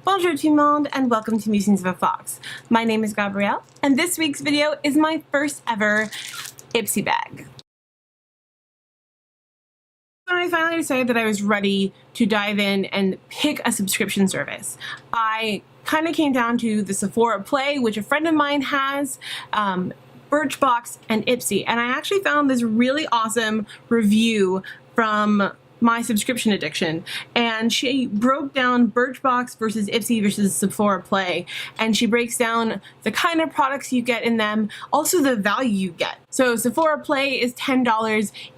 Bonjour tout le monde and welcome to Musings of a Fox. My name is Gabrielle and this week's video is my first ever Ipsy bag. When I finally decided that I was ready to dive in and pick a subscription service, I kind of came down to the Sephora Play, which a friend of mine has, Birchbox, and Ipsy, and I actually found this really awesome review from my subscription addiction, and she broke down Birchbox versus Ipsy versus Sephora Play, and she breaks down the kind of products you get in them, also the value you get. So Sephora Play is $10,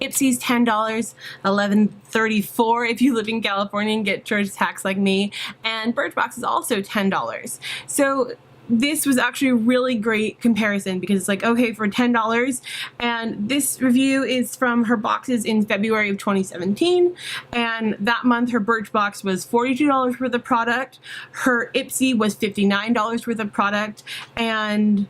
Ipsy's $10, $11.34 if you live in California and get charged tax like me, and Birchbox is also $10. So this was actually a really great comparison because it's like, okay, for $10, and this review is from her boxes in February of 2017, and that month her Birchbox was $42 worth of product, her Ipsy was $59 worth of product, and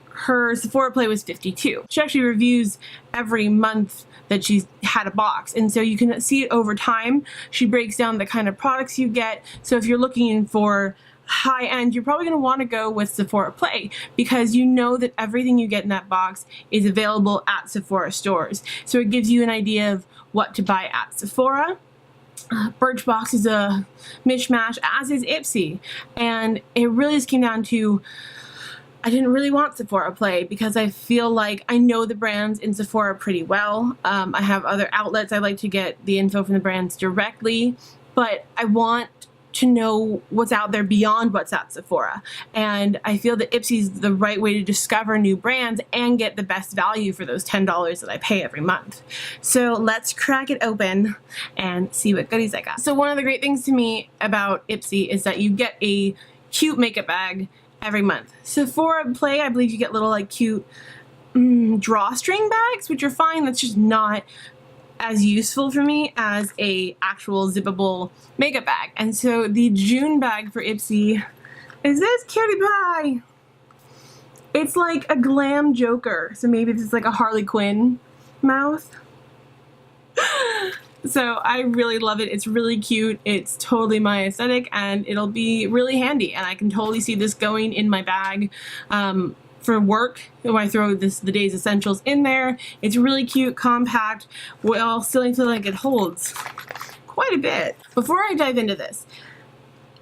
her Sephora Play was $52. She actually reviews every month that she's had a box, and so you can see it over time. She breaks down the kind of products you get, so if you're looking for high end, you're probably going to want to go with Sephora Play because you know that everything you get in that box is available at Sephora stores. So it gives you an idea of what to buy at Sephora. Birchbox is a mishmash, as is Ipsy, and it really just came down to I didn't really want Sephora Play because I feel like I know the brands in Sephora pretty well. I have other outlets I like to get the info from the brands directly, but I want to know what's out there beyond what's at Sephora, and I feel that Ipsy's the right way to discover new brands and get the best value for those $10 that I pay every month. So let's crack it open and see what goodies I got. So one of the great things to me about Ipsy is that you get a cute makeup bag every month. Sephora Play, I believe you get little like cute drawstring bags, which are fine. That's just not as useful for me as a actual zippable makeup bag. And so the June bag for Ipsy is this cutie pie. It's like a glam Joker, so maybe this is like a Harley Quinn mouth. So I really love it. It's really cute. It's totally my aesthetic, and it'll be really handy, and I can totally see this going in my bag for work. When I throw the day's essentials in there, it's really cute, compact, while still feel like it holds quite a bit. Before I dive into this,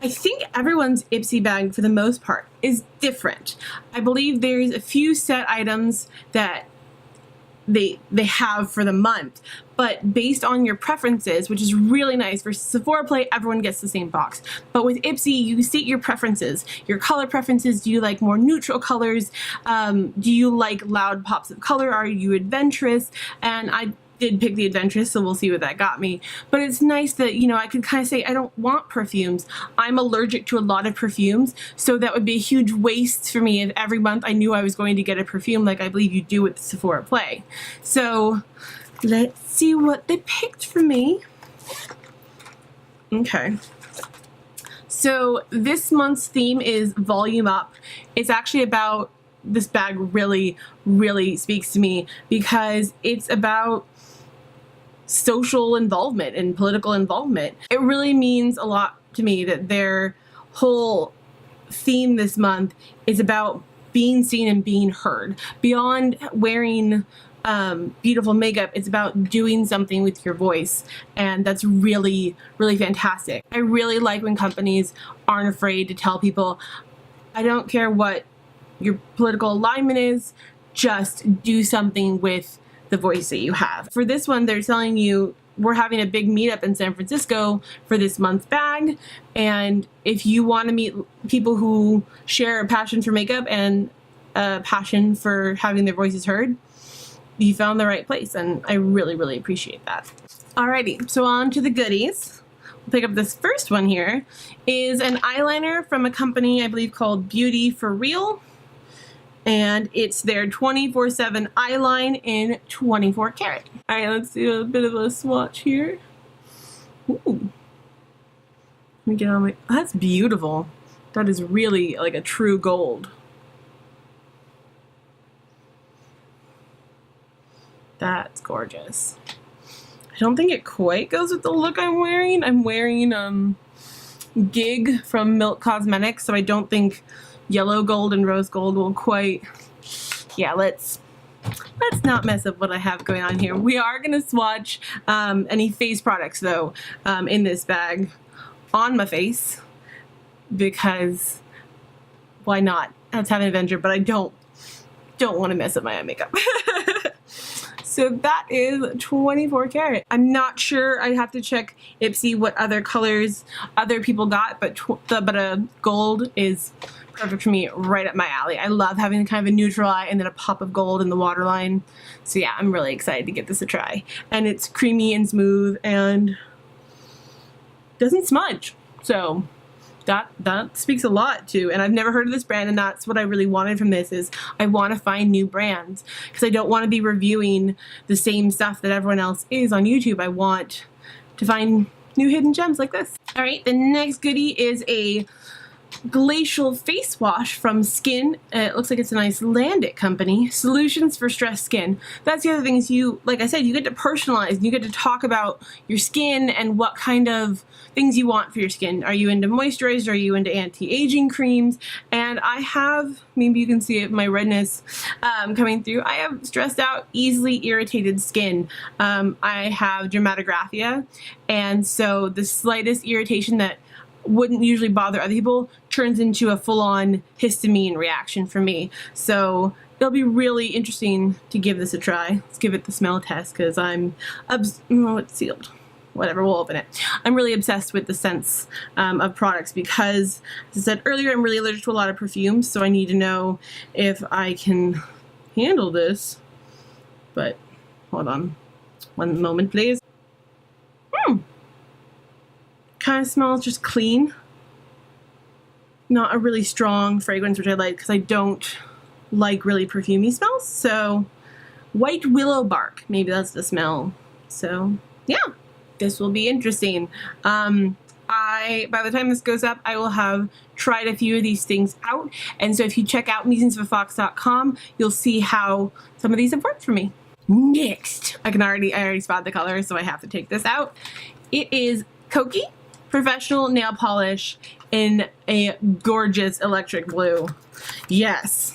I think everyone's Ipsy bag, for the most part, is different. I believe there's a few set items that they have for the month, but based on your preferences, which is really nice. For Sephora Play, everyone gets the same box, but with Ipsy, you state your preferences, your color preferences. Do you like more neutral colors? Do you like loud pops of color? Are you adventurous? And I did pick the adventurous, so we'll see what that got me. But it's nice that, you know, I could kind of say I don't want perfumes. I'm allergic to a lot of perfumes, so that would be a huge waste for me if every month I knew I was going to get a perfume like I believe you do with the Sephora Play. So let's see what they picked for me. Okay. So this month's theme is Volume Up. It's actually about, this bag really, really speaks to me because it's about social involvement and political involvement. It really means a lot to me that their whole theme this month is about being seen and being heard. Beyond wearing beautiful makeup, it's about doing something with your voice, and that's really, really fantastic. I really like when companies aren't afraid to tell people, I don't care what your political alignment is, just do something with the voice that you have. For this one, they're telling you, we're having a big meetup in San Francisco for this month's bag, and if you want to meet people who share a passion for makeup and a passion for having their voices heard, you found the right place, and I really, really appreciate that. Alrighty, so on to the goodies. We'll pick up this first one here, is an eyeliner from a company I believe called Beauty for Real, and it's their 24/7 eyeline in 24 karat. Alright, let's do a bit of a swatch here. Ooh. Let me get on my, that's beautiful. That is really like a true gold. That's gorgeous. I don't think it quite goes with the look I'm wearing. I'm wearing gig from Milk Cosmetics, so I don't think yellow gold and rose gold will quite, yeah, let's not mess up what I have going on here. We are gonna swatch any face products though in this bag on my face, because why not? Let's have an adventure, but I don't want to mess up my eye makeup. So that is 24 karat. I'm not sure, I'd have to check Ipsy what other colors other people got, but gold is perfect for me, right up my alley. I love having kind of a neutral eye and then a pop of gold in the waterline. So yeah, I'm really excited to get this a try. And it's creamy and smooth and doesn't smudge. So that speaks a lot too. And I've never heard of this brand, and that's what I really wanted from this, is I want to find new brands, because I don't want to be reviewing the same stuff that everyone else is on YouTube. I want to find new hidden gems like this. All right, the next goodie is a glacial face wash from SKYN. It looks like it's an Icelandic company. Solutions for stressed skin. That's the other thing, is you, like I said, you get to personalize and you get to talk about your skin and what kind of things you want for your skin. Are you into moisturizers? Are you into anti-aging creams? And I have, maybe you can see it, my redness coming through. I have stressed out, easily irritated skin. I have dermatographia, and so the slightest irritation that wouldn't usually bother other people turns into a full-on histamine reaction for me. So it'll be really interesting to give this a try. Let's give it the smell test, because oh, it's sealed. Whatever, we'll open it. I'm really obsessed with the scents of products, because, as I said earlier, I'm really allergic to a lot of perfumes, so I need to know if I can handle this. But hold on one moment, please. Kind of smells just clean. Not a really strong fragrance, which I like, because I don't like really perfumey smells. So white willow bark, maybe that's the smell. So yeah, this will be interesting. By the time this goes up, I will have tried a few of these things out, and so if you check out musingsofafox.com, you'll see how some of these have worked for me. Next, I already spotted the color, so I have to take this out. It is KOKIE Professional Nail Polish in a gorgeous electric blue. Yes,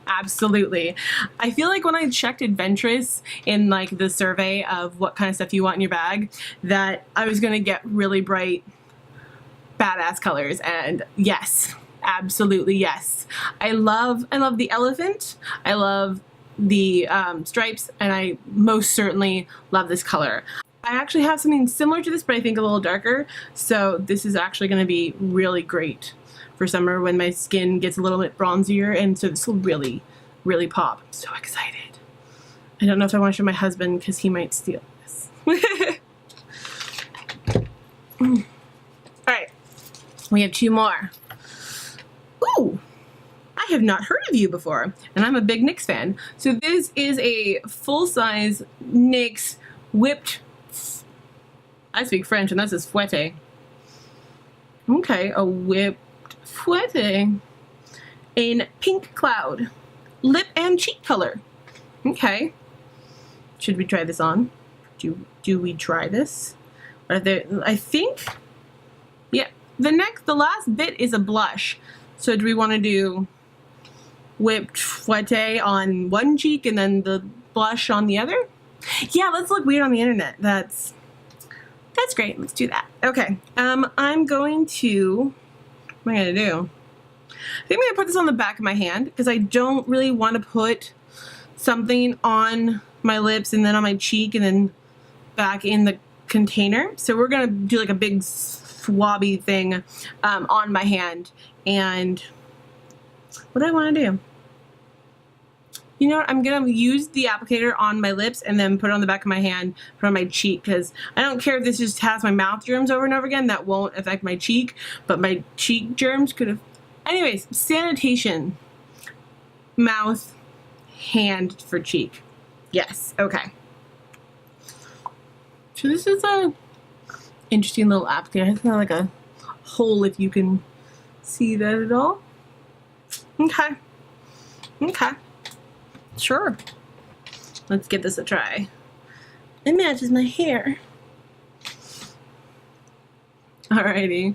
absolutely. I feel like when I checked Adventurous in like the survey of what kind of stuff you want in your bag, that I was gonna get really bright, badass colors, and yes, absolutely yes. I love the elephant. I love the stripes, and I most certainly love this color. I actually have something similar to this, but I think a little darker, so this is actually going to be really great for summer when my skin gets a little bit bronzier, and so this will really, really pop. I'm so excited. I don't know if I want to show my husband, because he might steal this. Alright, we have two more. Ooh! I have not heard of you before, and I'm a big NYX fan. So this is a full-size NYX whipped, I speak French, and this is fouette. Okay, a whipped fouette in pink cloud, lip and cheek color. Okay, should we try this on? Do we try this? Are there, I think, yeah, the last bit is a blush. So do we want to do whipped fouette on one cheek and then the blush on the other? Yeah, let's look weird on the internet. That's great. Let's do that. Okay. I'm going to, what am I going to do? I think I'm going to put this on the back of my hand, because I don't really want to put something on my lips and then on my cheek and then back in the container. So we're going to do like a big swabby thing on my hand. And what do I want to do? You know what, I'm going to use the applicator on my lips and then put it on the back of my hand, put it on my cheek, because I don't care if this just has my mouth germs over and over again, that won't affect my cheek, but my cheek germs could have. Anyways, sanitation, mouth, hand for cheek. Yes, okay. So this is a interesting little applicator. It's kind of like a hole, if you can see that at all. Okay. Okay. Sure. Let's give this a try. It matches my hair. Alrighty.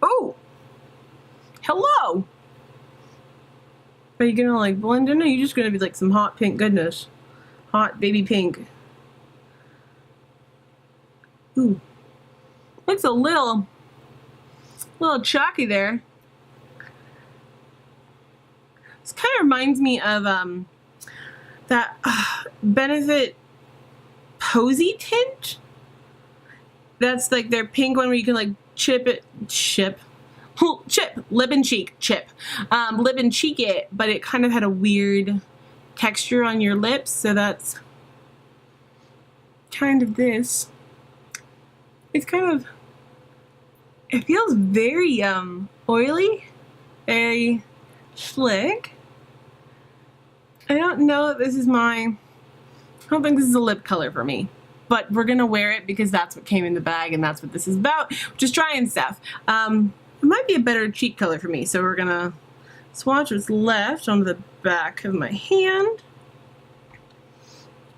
Oh, hello. Are you gonna like blend in, or are you just gonna be like some hot pink goodness? Hot baby pink. Ooh, looks a little chalky there. This kind of reminds me of that Benefit Posy tint. That's like their pink one where you can like chip, lip and cheek it, but it kind of had a weird texture on your lips, so that's kind of this. It's kind of, it feels very oily, very slick. I don't know if this is I don't think this is a lip color for me, but we're gonna wear it because that's what came in the bag and that's what this is about, just trying stuff. It might be a better cheek color for me, so we're gonna swatch what's left on the back of my hand.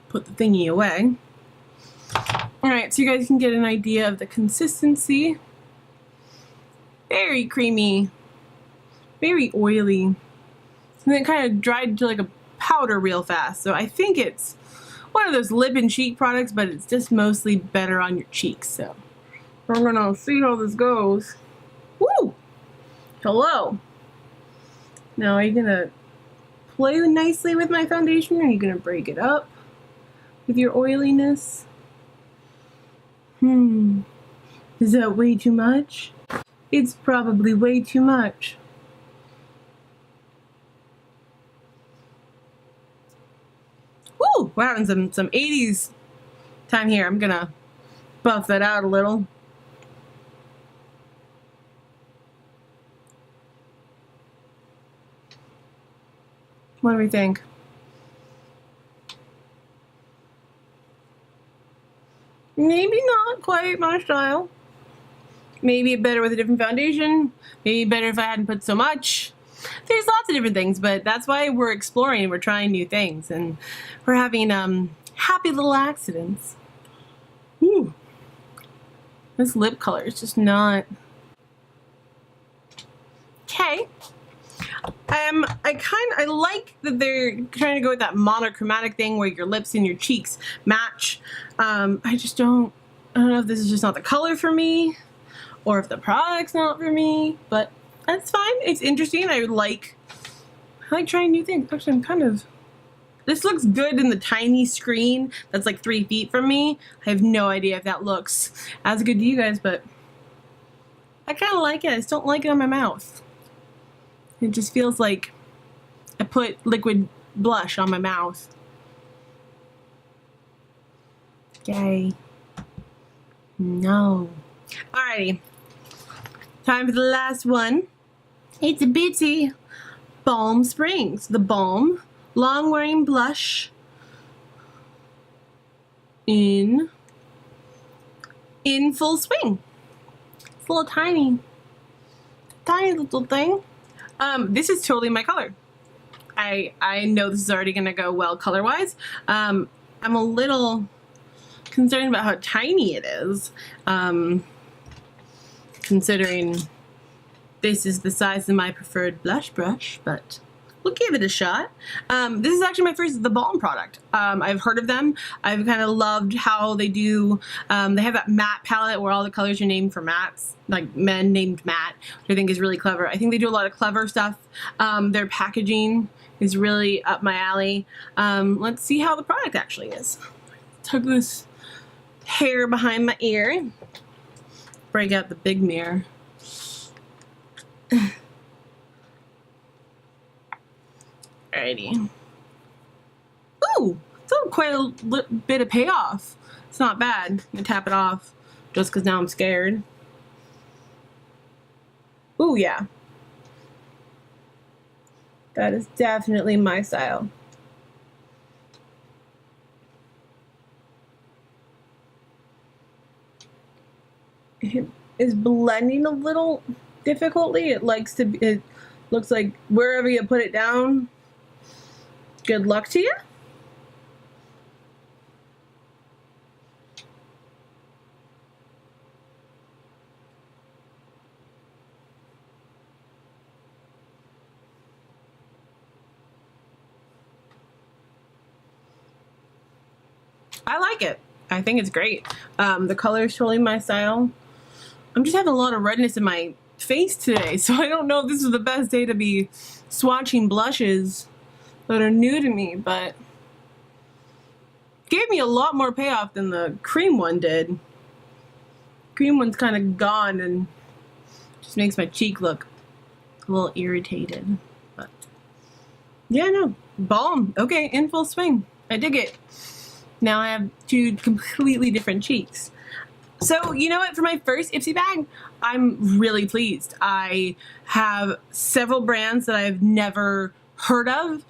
Put the thingy away. Alright, so you guys can get an idea of the consistency. Very creamy, very oily. And then it kind of dried to like a powder real fast, so I think it's one of those lip and cheek products, but it's just mostly better on your cheeks, so we're gonna see how this goes. Woo! Hello! Now, are you gonna play nicely with my foundation, or are you gonna break it up with your oiliness? Is that way too much? It's probably way too much. Woo! We're having some 80s time here. I'm gonna buff that out a little. What do we think? Maybe not quite my style. Maybe better with a different foundation. Maybe better if I hadn't put so much. There's lots of different things, but that's why we're exploring. We're trying new things, and we're having happy little accidents. Ooh. This lip color is just not. Okay. I like that they're trying to go with that monochromatic thing where your lips and your cheeks match. I don't know if this is just not the color for me, or if the product's not for me, but that's fine. It's interesting. I like trying new things. Actually, this looks good in the tiny screen that's like 3 feet from me. I have no idea if that looks as good to you guys, but I kind of like it. I just don't like it on my mouth. It just feels like I put liquid blush on my mouth. Yay. No. Alrighty. Time for the last one. It's a bitty Balm Springs. The Balm Long Wearing Blush in full swing. It's a little tiny little thing. This is totally my color. I know this is already gonna go well color-wise. I'm a little concerned about how tiny it is, considering this is the size of my preferred blush brush, but we'll give it a shot. This is actually my first THEBALM product. I've heard of them. I've kind of loved how they do, they have that matte palette where all the colors are named for mattes, like men named Matt, which I think is really clever. I think they do a lot of clever stuff. Their packaging is really up my alley. Let's see how the product actually is. Took this hair behind my ear, break out the big mirror. Alrighty. Ooh, still quite a bit of payoff. It's not bad. I'm gonna tap it off just because now I'm scared. Ooh, yeah. That is definitely my style. It is blending a little difficultly. It looks like wherever you put it down, good luck to you. I like it. I think it's great. The color is totally my style. I'm just having a lot of redness in my face today, so I don't know if this is the best day to be swatching blushes that are new to me, but gave me a lot more payoff than the cream one did. Cream one's kind of gone and just makes my cheek look a little irritated, but yeah, no, balm, okay, in full swing. I dig it. Now I have two completely different cheeks. So, you know what, for my first Ipsy bag, I'm really pleased. I have several brands that I've never heard of.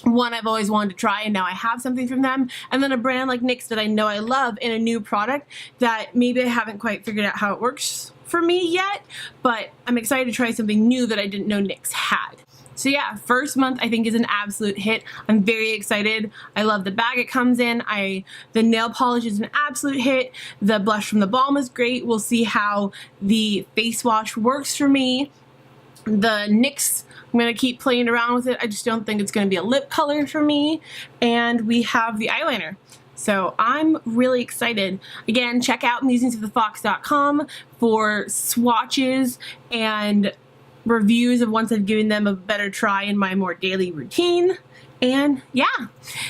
One I've always wanted to try, and now I have something from them. And then a brand like NYX that I know I love, and a new product that maybe I haven't quite figured out how it works for me yet, but I'm excited to try something new that I didn't know NYX had. So yeah, first month I think is an absolute hit. I'm very excited. I love the bag it comes in. The nail polish is an absolute hit. The blush from the balm is great. We'll see how the face wash works for me. The NYX, I'm going to keep playing around with it. I just don't think it's going to be a lip color for me. And we have the eyeliner. So I'm really excited. Again, check out musingsofthefox.com for swatches and reviews of once I've given them a better try in my more daily routine. And yeah,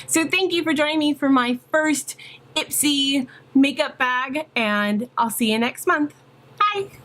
so thank you for joining me for my first Ipsy makeup bag, and I'll see you next month. Bye!